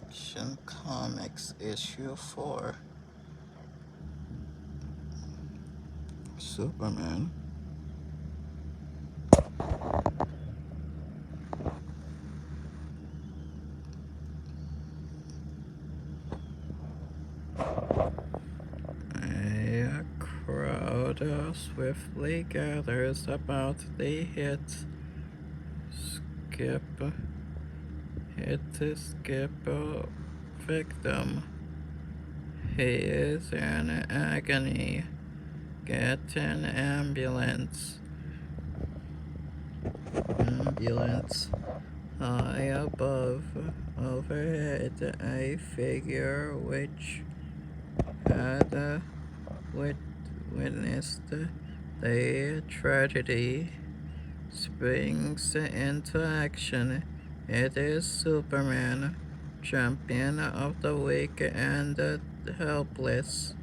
Action Comics issue 4. Superman. A crowd swiftly gathers about the skip skip victim. He is in agony. Get an ambulance. High above, overhead, a figure which had witnessed the tragedy springs into action. It is Superman, champion of the weak and the helpless.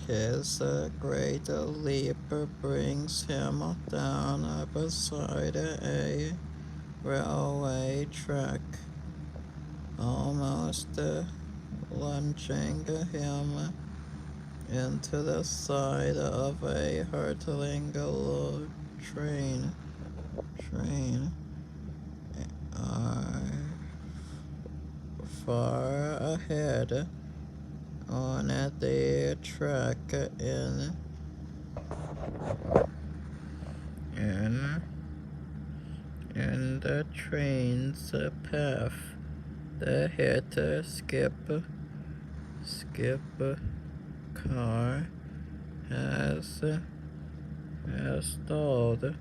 His great leap brings him down beside a railway track, almost launching him into the side of a hurtling train. Far ahead on the track in the train's path, the hit skip car has stalled.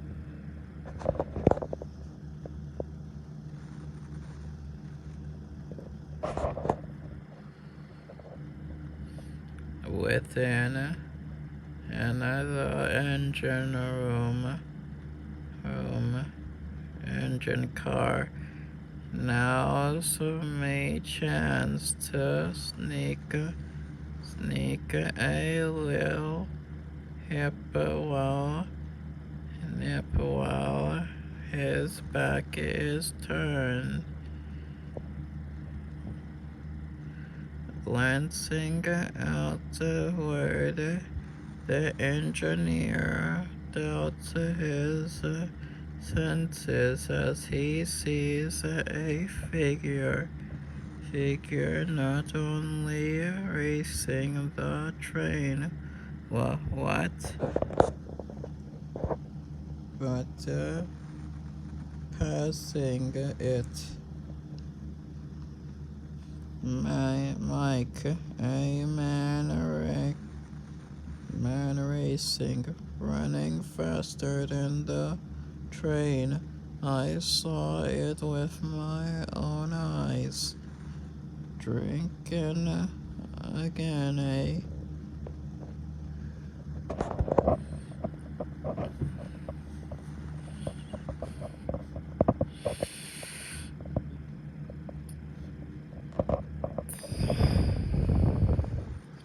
Within another engine car now's my chance to sneak a little hip while his back is turned. Glancing outward, the engineer doubts his senses as he sees a figure not only racing the train, but passing it. Mike, a man racing, running faster than the train. I saw it with my own eyes. Drinking again, eh?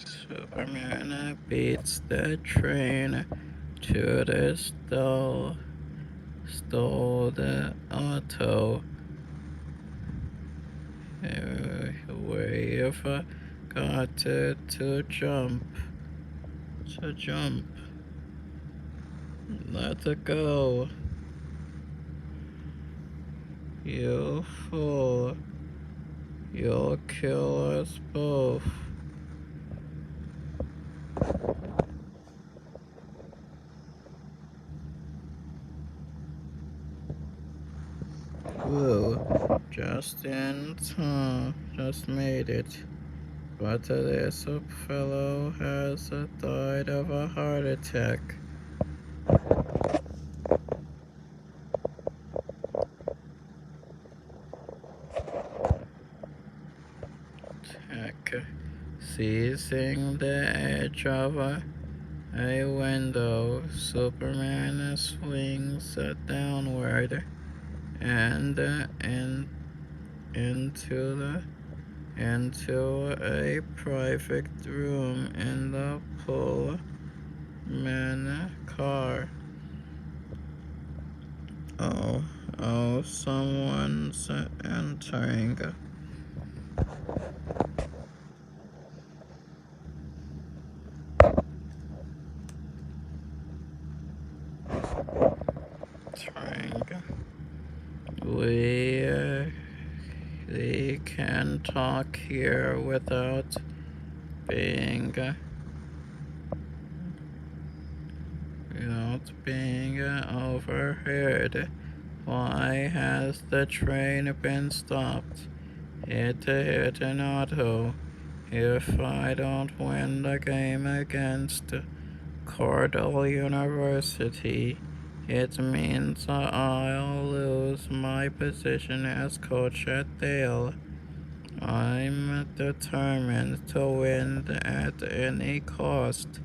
Superman beats the train to the stalled auto. We've got to jump. Let it go. You fool. You'll kill us both. Woo, just in time, just made it. But this fellow has died of a heart attack. Seizing the edge of a window, Superman swings downward and into a private room in the man car. Oh, someone's entering. Entering. We, uh, we can talk here being, uh, without being overheard. Why has the train been stopped? Hit an auto. If I don't win the game against Cordell University, it means I'll lose my position as coach at Dale. I'm determined to win at any cost.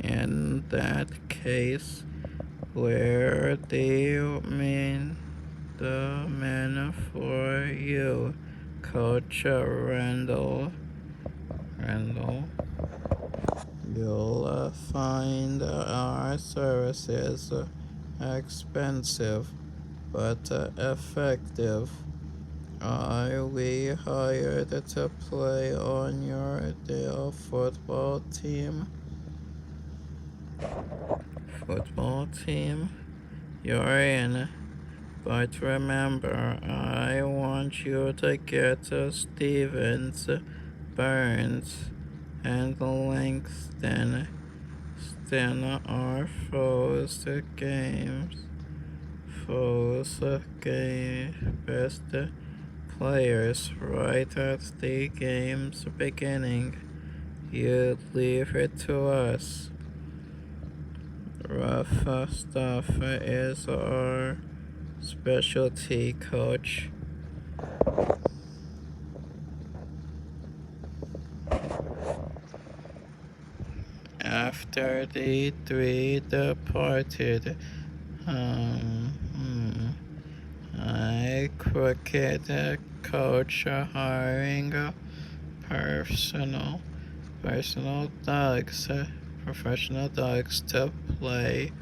In that case, where do you mean the men for you, Coach Randall? You'll find our services expensive but effective. Are we hired to play on your Dale football team? Football team? You're in. But remember, I want you to get to Stevens, Burns, and Langston. Then our best players right at the game's beginning. You leave it to us. Rough stuff is our specialty, coach. After the three departed, I cricket coach hiring personal personal dogs, professional dogs to play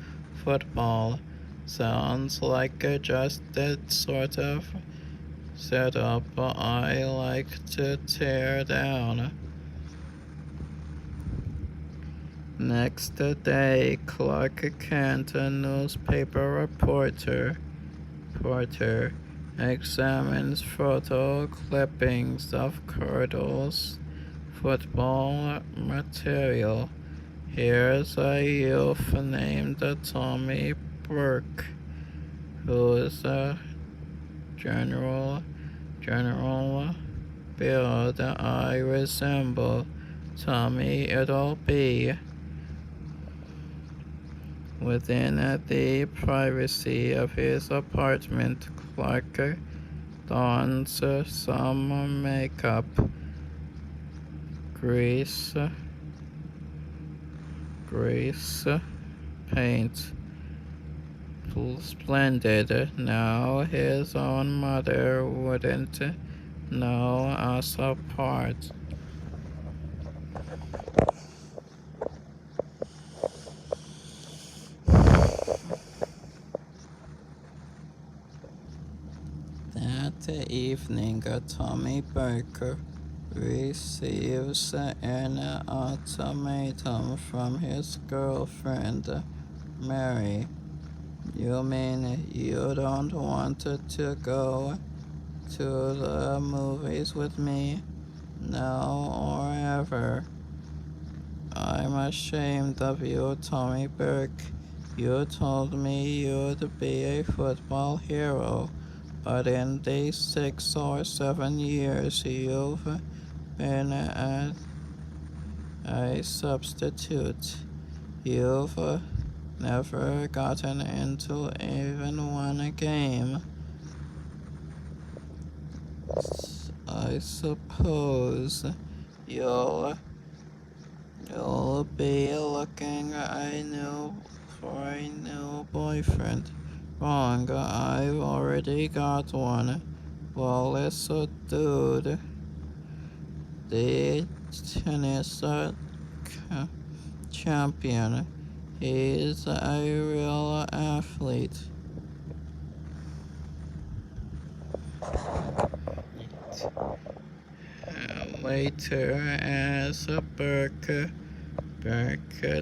football. Sounds like just that sort of setup I like to tear down. Next day, Clark Kent, a newspaper reporter, examines photo clippings of Curdle's football material. Here's a youth named Tommy Burke, whose general build I resemble. Tommy it'll be. Within the privacy of his apartment, Clark dons some makeup, grease paint. Splendid. Now his own mother wouldn't know us apart. That evening, Tommy Burke receives an ultimatum from his girlfriend, Mary. You mean you don't want to go to the movies with me? Now or ever? I'm ashamed of you, Tommy Burke. You told me you'd be a football hero, but in the 6 or 7 years you've been a substitute. You've never gotten into even one game. I suppose you'll be looking for a new boyfriend. Wrong, I've already got one. Wallace, dude. The tennis champion. He's a real athlete. Later, as a Burke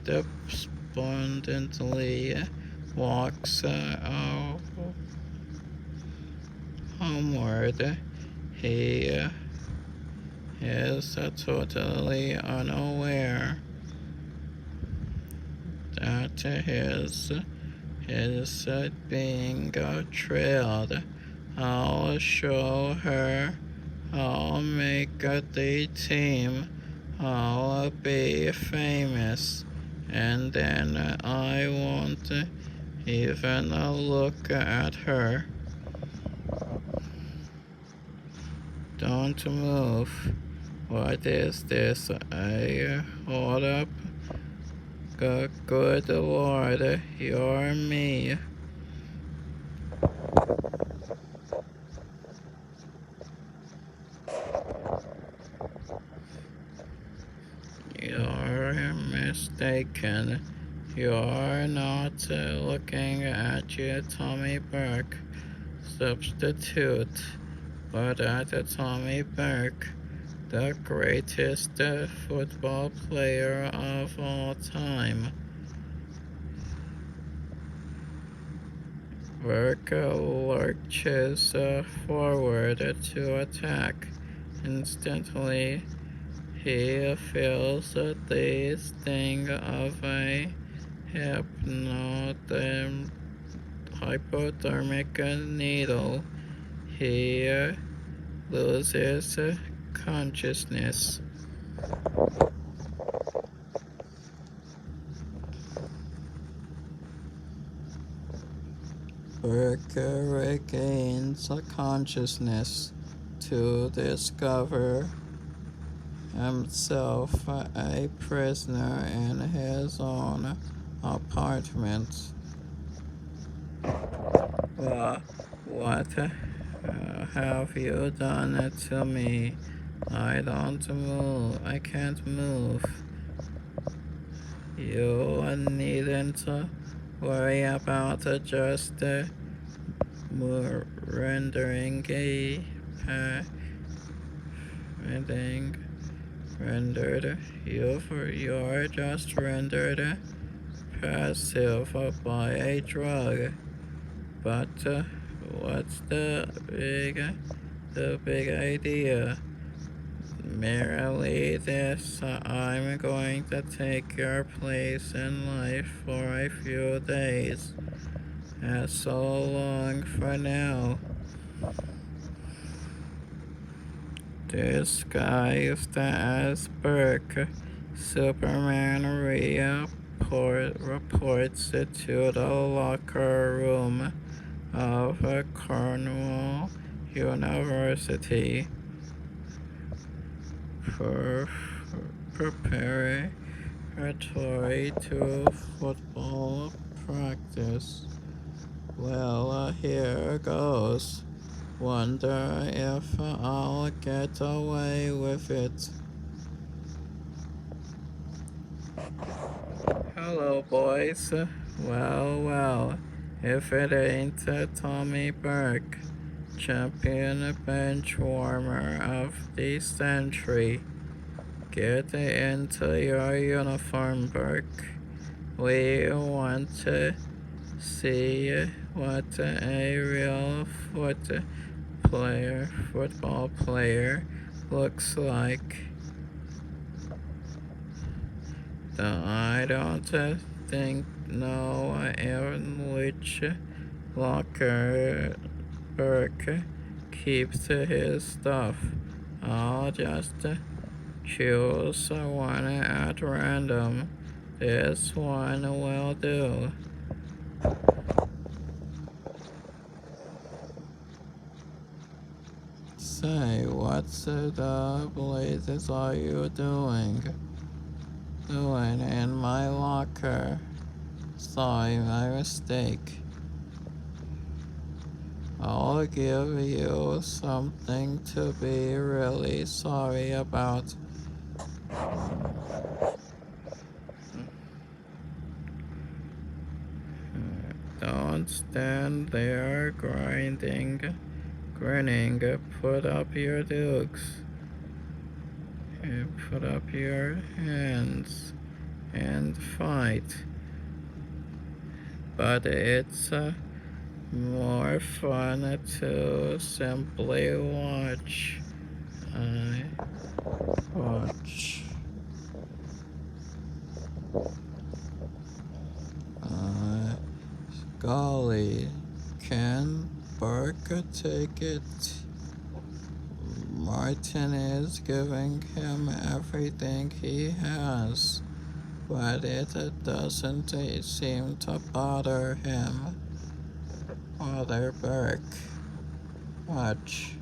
despondently walks homeward. He is totally unaware that his being trailed. I'll show her. I'll make the team. I'll be famous. And then I won't even look at her. Don't move. What is this? Hold up. Good Lord, you're me. You're mistaken. You're not looking at your Tommy Burke substitute, but at Tommy Burke, the greatest football player of all time. Burke lurches forward to attack. Instantly, he feels the sting of a hypodermic needle. He loses consciousness. Burke regains consciousness to discover himself a prisoner in his own apartment. What have you done to me? I don't move. I can't move. You needn't worry about just rendering a rendered. You're just rendered passive by a drug. But what's the big idea? Merely this: I'm going to take your place in life for a few days. So long for now. Disguised as Burke, Superman reports to the locker room of Cornwall University, preparatory to football practice. Well, here goes. Wonder if I'll get away with it. Hello, boys. Well, if it ain't Tommy Burke, champion bench warmer of the century. Get into your uniform, Burke. We want to see what a real football player looks like. I don't know in which locker Burke keeps his stuff. I'll just choose one at random. This one will do. Say, what the blazes are you doing in my locker? Sorry, my mistake. I'll give you something to be really sorry about. and stand there grinning. Put up your dukes, put up your hands and fight. But it's more fun to simply watch. I watch. Uh, Golly, can Barker take it? Martin is giving him everything he has, but it doesn't seem to bother him. Bother Burke much.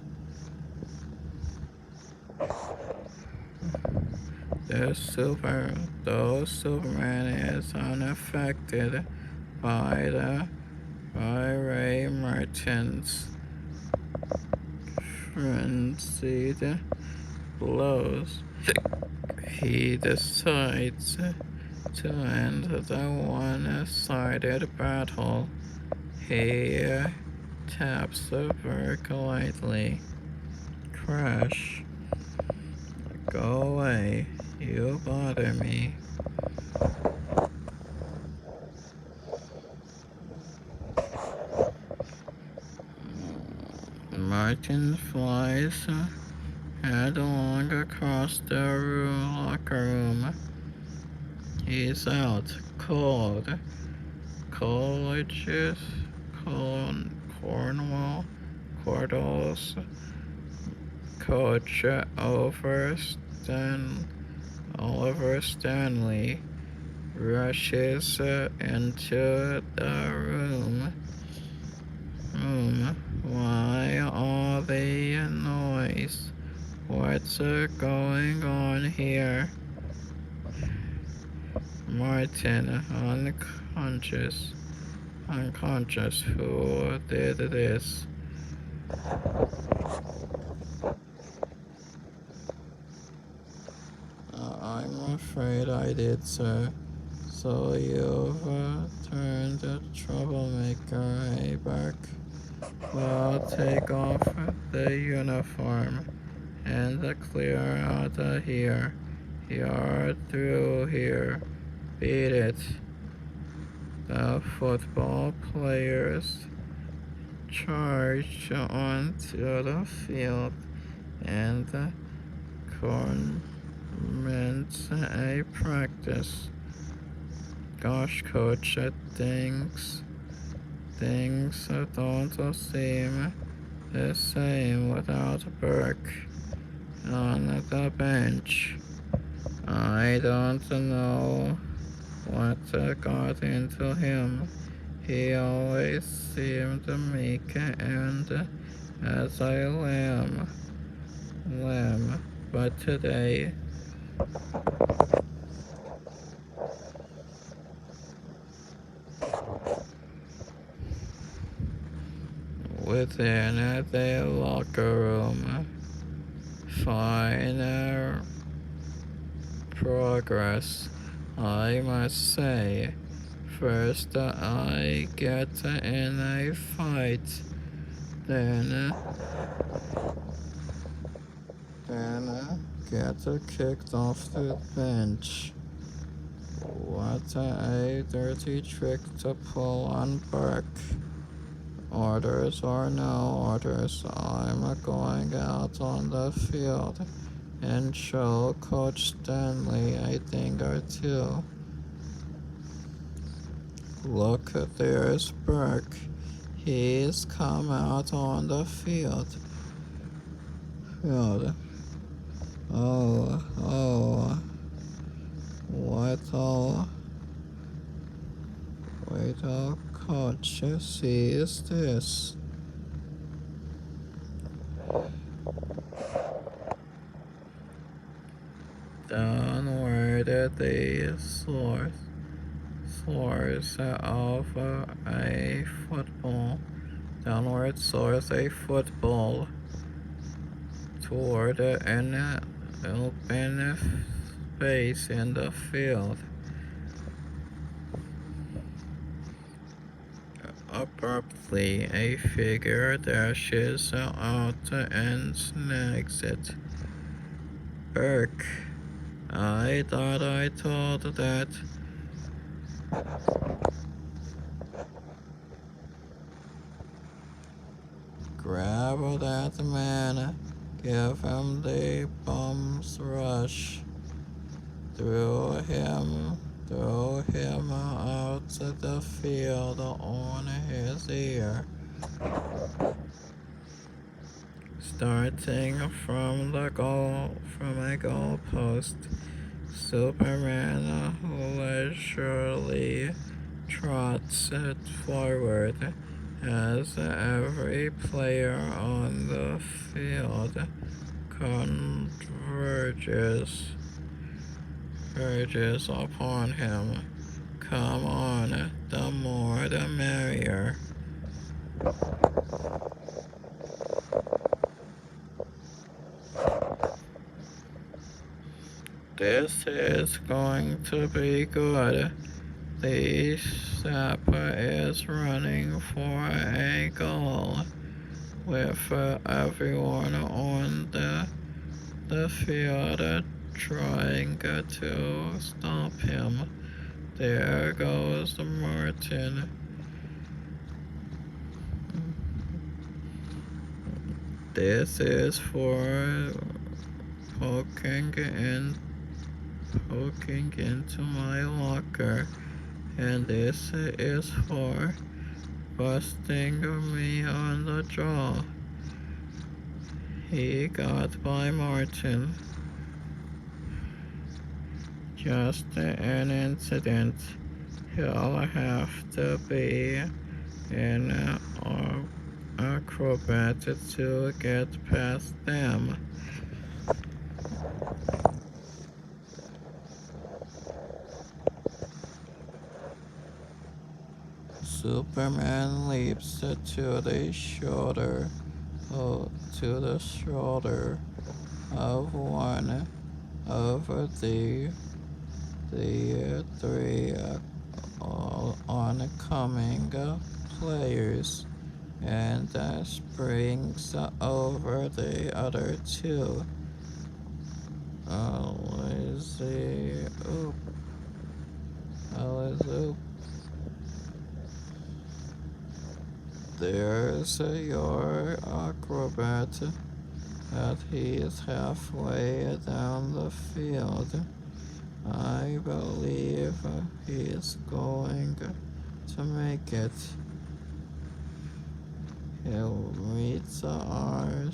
The super, though Superman is unaffected by Ray Martin's frenzied blows, he decides to end the one-sided battle. He taps the Burke lightly. Crash. Go away. You bother me. Martin flies headlong across the locker room. He's out cold. Colleges, Cornwall, Cordell's coach Oliver Stanley rushes into the room. Why all the noise? What's going on here? Martin, unconscious. Who did this? I'm afraid I did, sir. So you've turned a troublemaker, eh, Burke? Well, take off the uniform and clear out of here. You're through here. Beat it. The football players charged onto the field and commenced a practice. Gosh, coach, things don't seem the same without Burke on the bench. I don't know what got into him. He always seemed meek and as a lamb. But today, within the locker room, fine progress, I must say. First, I get in a fight, then get kicked off the bench. What a dirty trick to pull on Burke. Orders or no orders, I'm going out on the field and show Coach Stanley a thing or two. Look, there's Burke. He's come out on the field. Oh, wait till Coach sees this. Downward the source of a football. Downward source a football toward an open space in the field. Abruptly, a figure dashes out and snags it. Burke, I thought I told that. Grab that man, give him the bum's rush. Throw him out to the field on his ear. Starting from a goal post, Superman leisurely trots it forward as every player on the field converges upon him. Come on, the more the merrier. This is going to be good. The sapper is running for a goal with everyone on the field trying to stop him. There goes Martin. This is for poking into my locker, and this is for busting me on the jaw. He got by Martin. Just an incident. He'll have to be an acrobat to get past them. Superman leaps to the shoulder of one of the three oncoming players and springs over the other two. Lazy oop. There's your acrobat. That he's halfway down the field. I believe he's going to make it. He'll meet our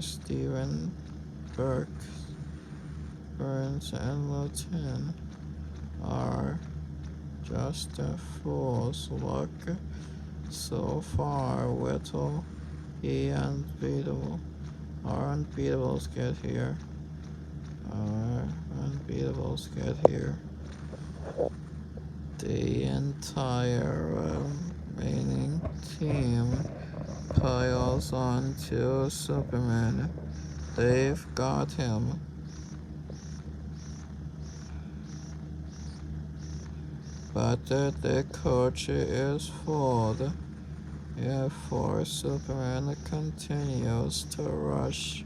Stephen Burke, Burns, and Luton are just fools. Look, so far, Whittle, he unbeatable. Our unbeatables get here. The entire remaining team piles on to Superman. They've got him. But the coach is fooled. For Superman continues to rush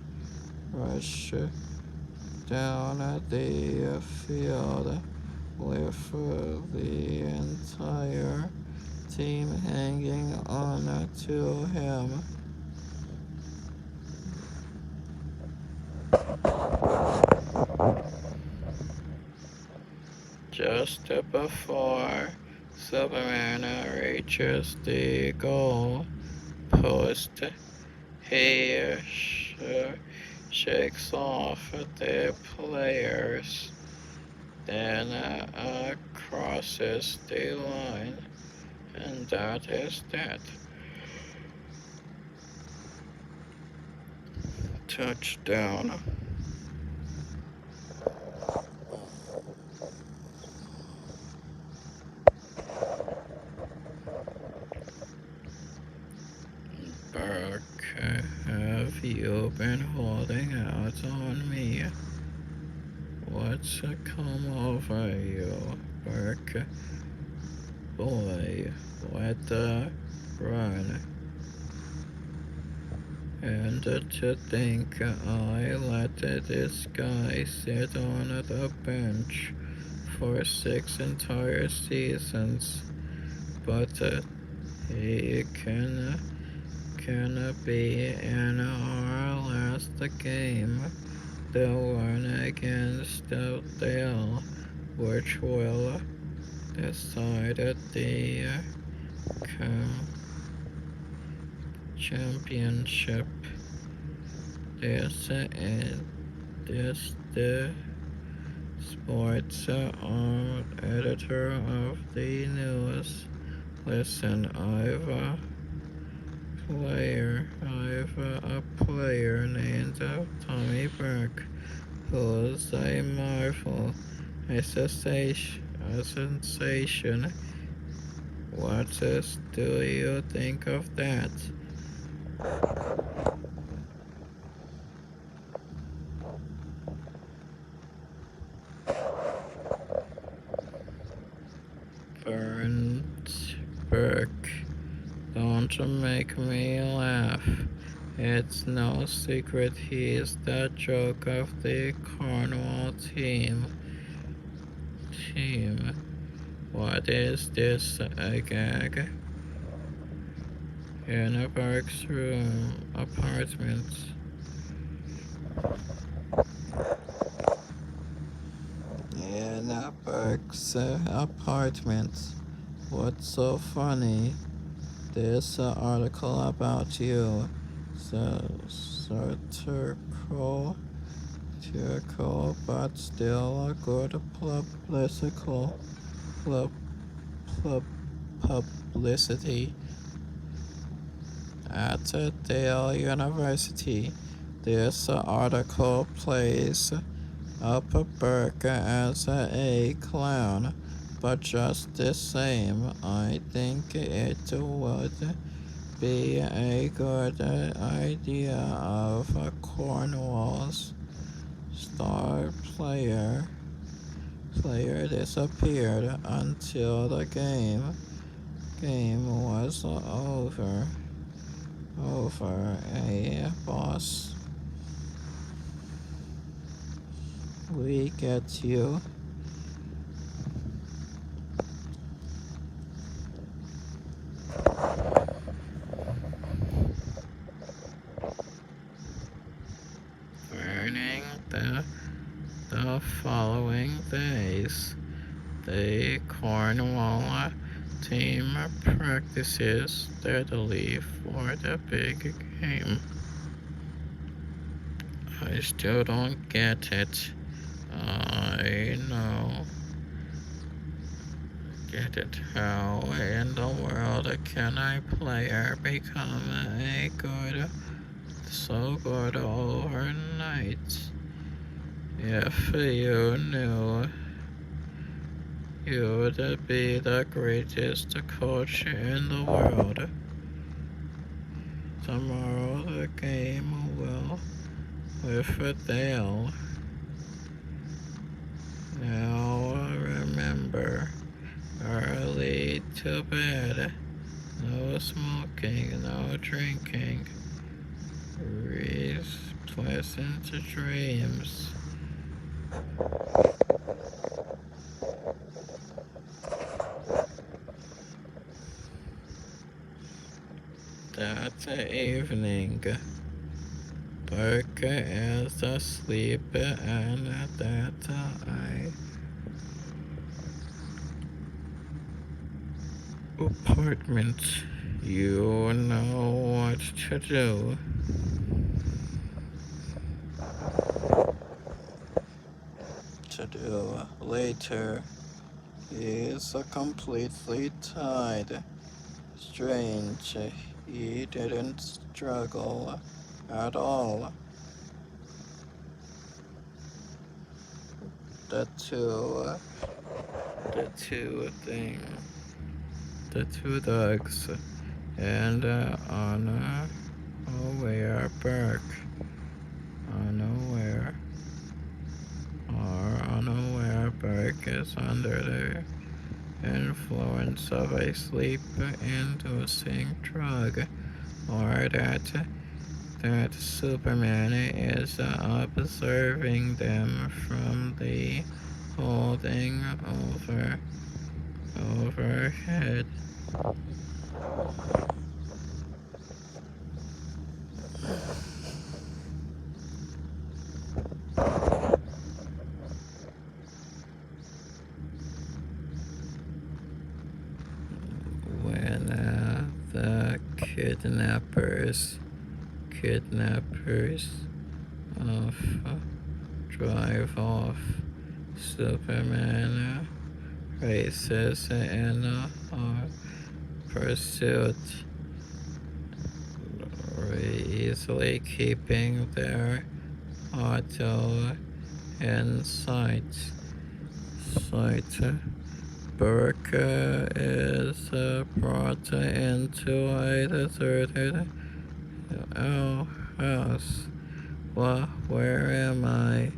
down the field with the entire team hanging on to him. Just before Superman reaches the goal post, he shakes off the players, then crosses the line, and that is that. Touchdown. Burke, have you been holding out on me? What's come over you, Burke? boy, let the run. And to think I let this guy sit on the bench for 6 entire seasons, but he can be in our last game, the one against the Dale, which will decide the championship. This is the sports editor of the news. Listen, I've a player named Tommy Burke, who's a marvel, a sensation. What do you think of that? Burnt Burke, don't make me laugh. It's no secret he's the joke of the Cornwall team. What is this, a gag? In a Burke's apartment. In a Burke's apartment. What's so funny? This article about you. So satirical, but still a good pub, publicity. At Yale University, this article plays up Burke as a clown, but just the same, I think it would be a good idea of Cornwall's star player disappeared until the game was over. A boss. We get you. Burning the following days, the Cornwall team practices steadily for the big game. I still don't get it. I know. Get it? How in the world can a player become so good overnight? If you knew, you'd be the greatest coach in the world. Tomorrow the game will with Dale. Now remember, early to bed, no smoking, no drinking, pleasant dreams. That evening, Burke is asleep and that apartment. You know what to do. Later. He's completely tied. Strange. He didn't struggle at all. The two dogs, and unaware Burke, unaware Burke is under influence of a sleep-inducing drug, or that Superman is observing them from the holding overhead. When the kidnappers of drive off, Superman races in pursuit, easily keeping their auto in sight. Burke is brought into a deserted house. Where am I?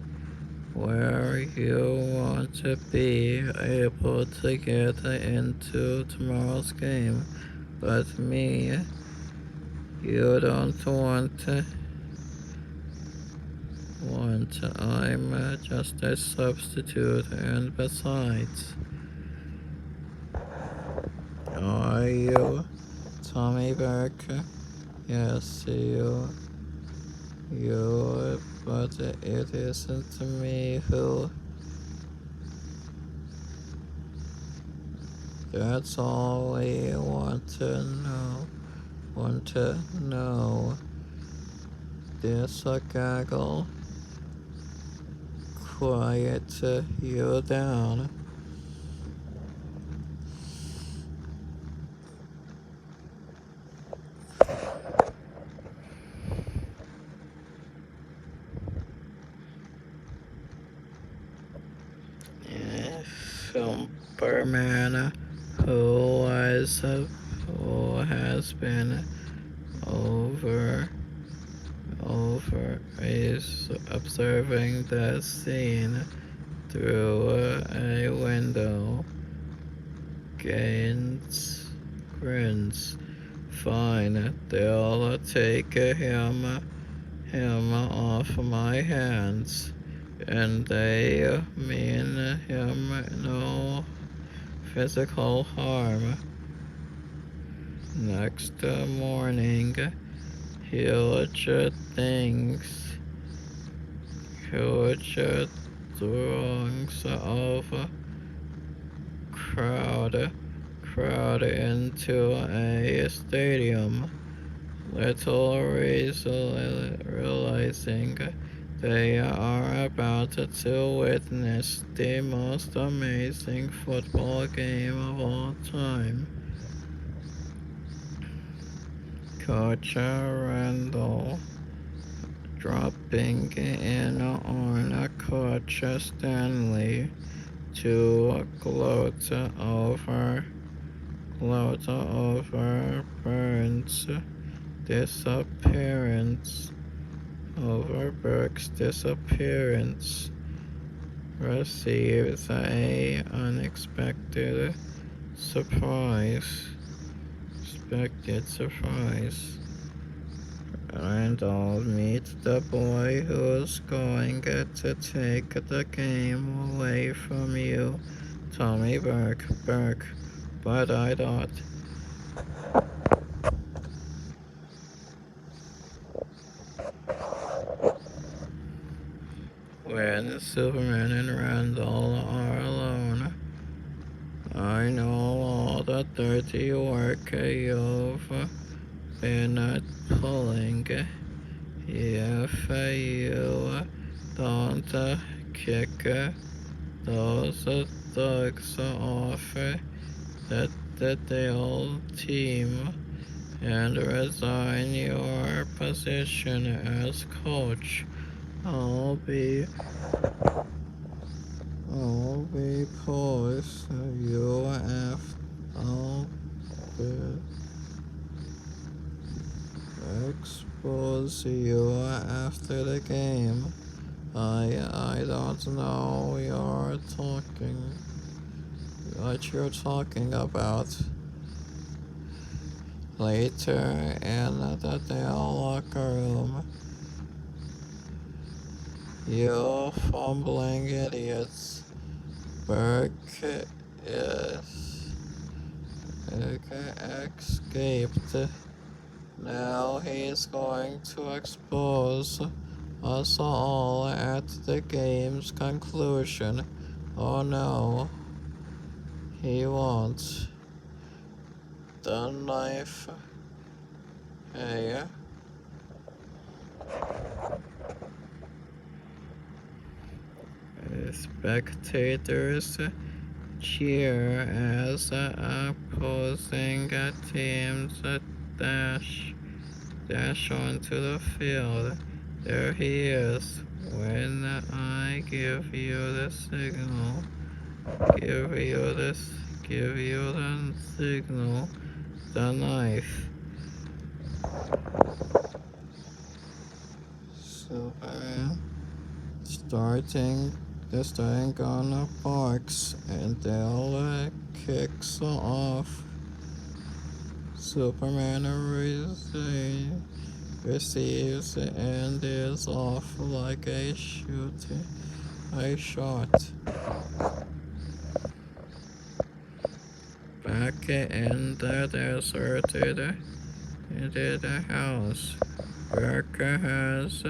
Where you want to be able to get into tomorrow's game, but me, you don't want. I'm just a substitute, and besides, are you Tommy Burke? Yes, but it isn't me who. That's all we want to know. This gaggle. Quiet you down. Superman, who has been over is observing the scene through a window. Grins. Fine, they'll take him off my hands, and they mean him no physical harm. Next morning, huge throngs of crowd into a stadium, little realizing they are about to witness the most amazing football game of all time. Coach Randall dropping in on Coach Stanley to gloat over Burns' disappearance. Over Burke's disappearance, receives a unexpected surprise. And I'll meet the boy who's going to take the game away from you, Tommy Burke. But I thought. When Superman and Randall are alone, I know all the dirty work you've been pulling. If you don't kick those thugs off the old team and resign your position as coach, I'll be poised. I'll be expose you after the game. I don't know you're talking. what you're talking about. Later in the Dale locker room, you fumbling idiots. Burke is escaped. Now he's going to expose us all at the game's conclusion. Oh no, he won't. The knife. Hey. Spectators cheer as opposing teams dash onto the field. There he is. When I give you the signal, give you the signal, the knife. Superman starting on barks and Dale kicks off. Superman receives and is off like a shot. Back in the deserted house, Burke has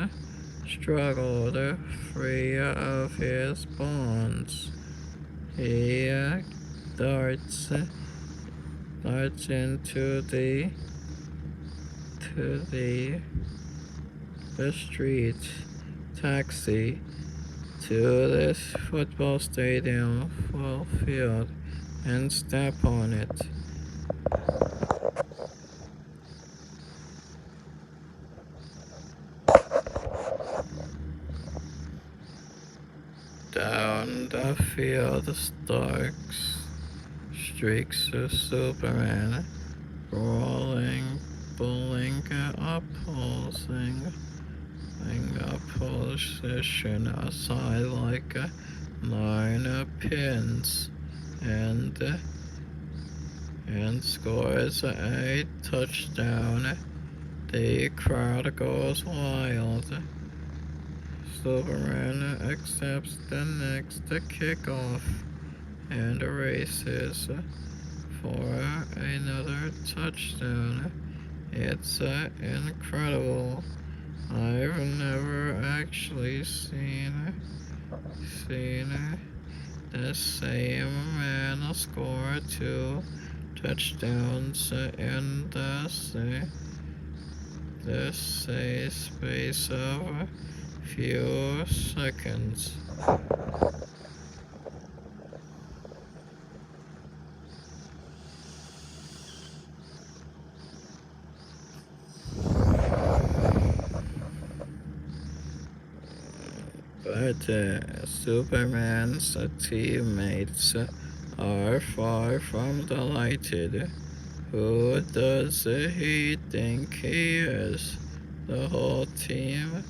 struggled free of his bonds. He darts into the street taxi to this football stadium full field and step on it. Down the field streaks of Superman, brawling, pulling opposition aside like 9 pins, and scores a touchdown. The crowd goes wild. Superman accepts the next kickoff and races for another touchdown. It's incredible. I've never actually seen the same man score 2 touchdowns in the space of a few seconds. But Superman's teammates are far from delighted. Who does he think he is? The whole team?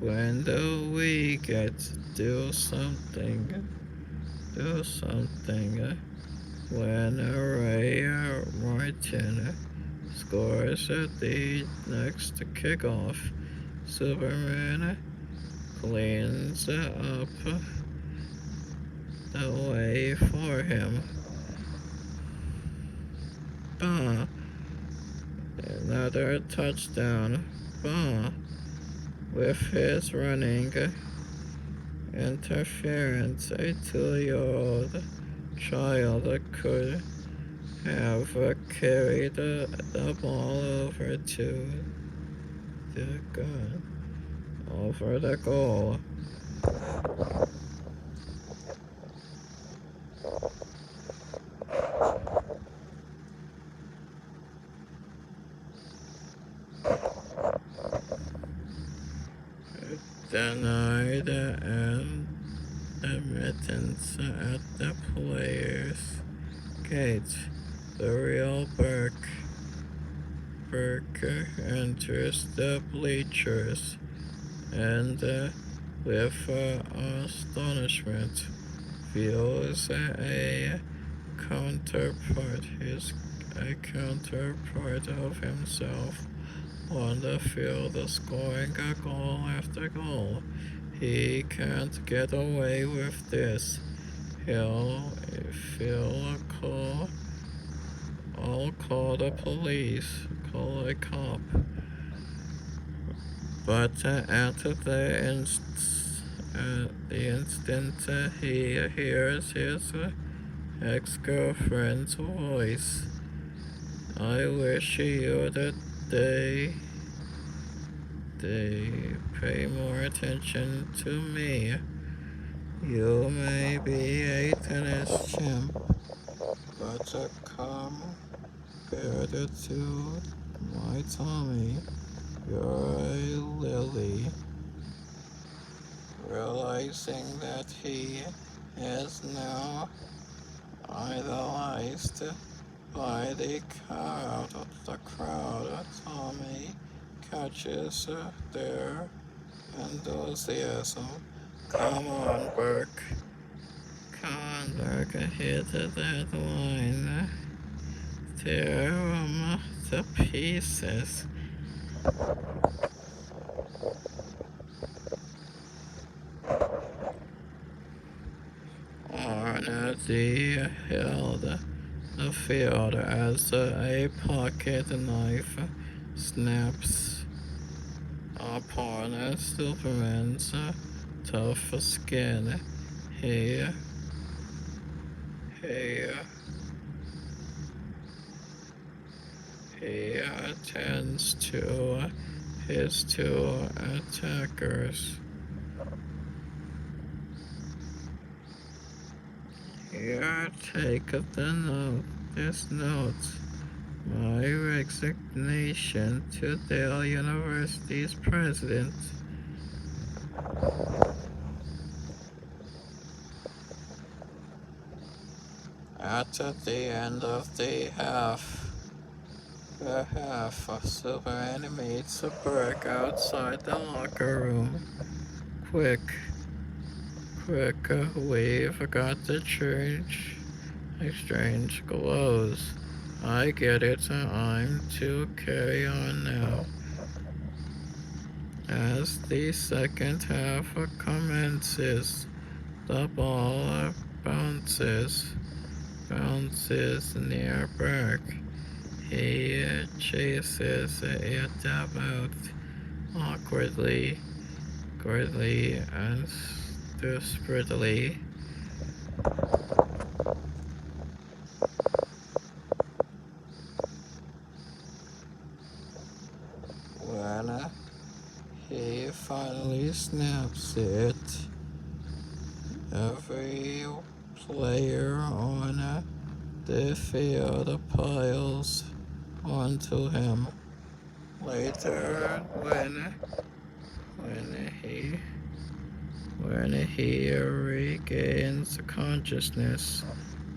When do we get to do something? When Ray Martin scores at the next kickoff, Superman cleans up the way for him. Another touchdown. With his running interference, a 2-year-old child could have carried the ball over the goal. Denied and admittance at the players' gate. The real Burke enters the bleachers and with astonishment views a a counterpart of himself on the field, scoring a goal after goal. He can't get away with this. He'll I'll call the police, call a cop. But at the instant he hears his ex-girlfriend's voice, I wish you'd they pay more attention to me. You may be a tennis champ, but compared to my Tommy, you're a lily. Realizing that he is now idolized by the crowd, Tommy catches their enthusiasm. Come on, Burke. Come on, Burke, hit that line. Tear him to pieces. Arnett held the field as a pocket knife snaps upon Superman's tough skin. He he he attends to his two attackers. Here, take this note. My resignation to Dale University's president. At the end of the half, Superman meets Burke outside the locker room. Quick, we've got to exchange clothes. I get it, I'm to carry on now. As the second half commences, the ball bounces near Burke. He chases it about awkwardly and desperately. When he finally snaps it, every player on the field piles onto him. Later, when he regains consciousness,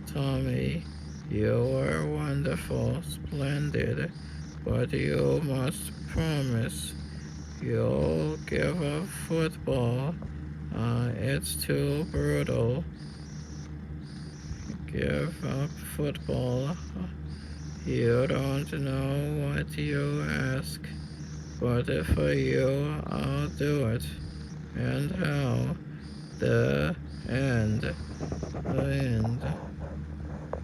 Tommy, you were wonderful, splendid, but you must promise you'll give up football. It's too brutal. Give up football. You don't know what you ask, but for you, I'll do it. And how? The end.